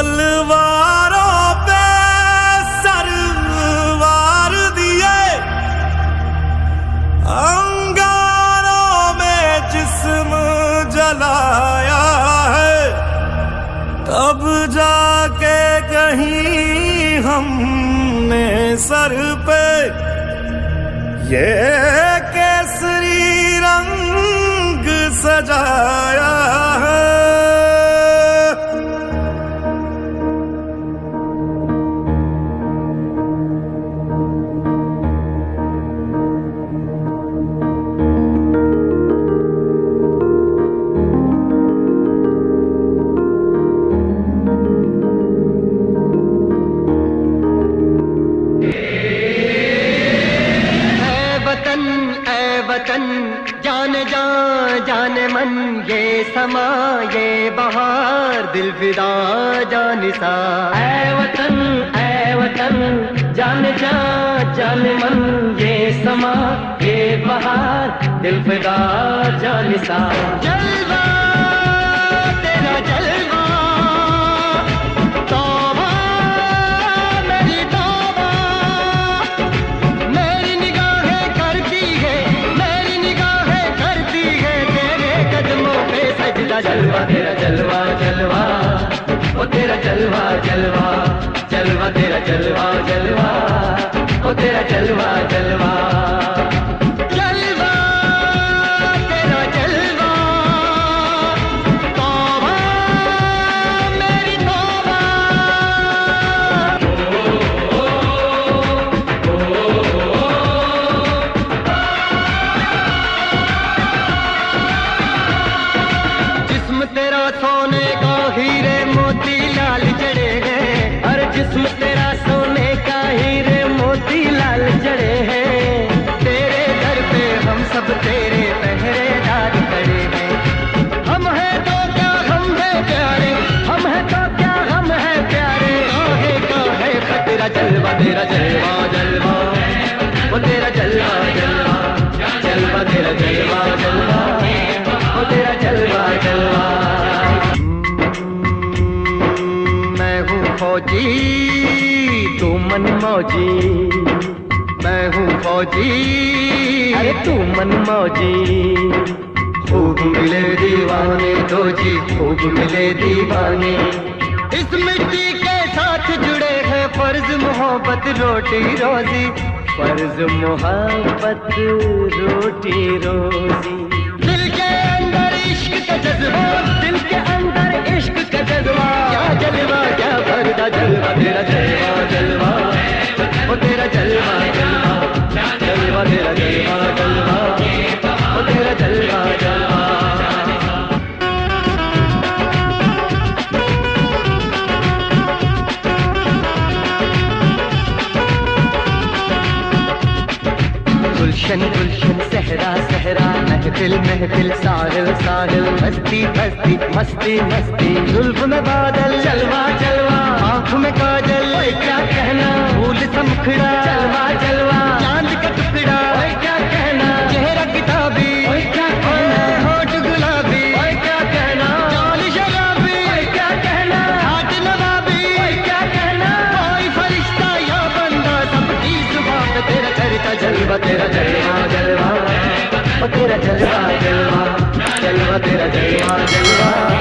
तलवारों पे सरवार दिए, अंगारों में जिस्म जलाया है, तब जाके कहीं हमने सर पे ये केसरी रंग सजाया है। जाने जा जाने मन ये समा ये बहार दिल फिदा जानिसा। ऐ वतन जाने जा जाने मन ये समा ये बहार दिल फिदा जानिसा। जलवा तेरा जलवा तौबा मेरी तौबा, मेरी निगाहें करती है जलवा तेरा जलवा जलवा ओ तेरा जलवा जलवा जलवा तेरा जलवा जलवा ओ तेरा जलवा जलवा जलवा तेरा जलवा तौबा मेरी तौबा। तेरा सोने का हीरे मोती लाल जड़े हैं, हर जिस्म तेरा सोने का हीरे मोती लाल जड़े हैं। तेरे दर पे हम सब तेरे पहरेदार खड़े हैं। हम हैं तो क्या हम हैं प्यारे, हम हैं तो क्या हम हैं प्यारे। काहे का है खतरा जलवा तेरा जलवा जलवा वो तेरा जलवा जलवा जलवा तेरा जलवा जलवा वो तेरा जलवा जलवा। मैं हूँ फौजी तू मन मौजी, मैं हूँ फौजी अरे तू मन मौजी। खूब मिले दीवाने दो जी खूब मिले दीवाने, इस मिट्टी के साथ जुड़े हैं फर्ज मोहब्बत रोटी रोजी, फर्ज मोहब्बत रोटी रोजी। दिल के अंदर इश्क का जज्बा, दिल के अंदर इश्क का जज्बा, क्या जलवा क्या भरदा जलवा तेरा जलवा जलवा ओ तेरा जलवा जलवा जलवा तेरा जलवा जलवा ओ तेरा जलवा जलवा। गुलशन गुलशन सहरा सहरा महफिल महफिल साहिल साहिल मस्ती मस्ती मस्ती मस्ती। जुल्फ में बादल जलवा जलवा, आँख में काजल ओए क्या कहना, फूल सा मुखड़ा जलवा जलवा, चांद का टुकड़ा ओए क्या कहना, चेहरा किताबी ओए क्या कहना, होठ गुलाबी ओए क्या कहना, चाल शराबी ओए क्या कहना, हाथ नवाबी ओए क्या कहना। कोई फरिश्ता या बंदा सबकी जुबान पे तेरा करता जलवा तेरा जलवा जलवा ओ तेरा जलवा जलवा जलवा तेरा जलवा जलवा।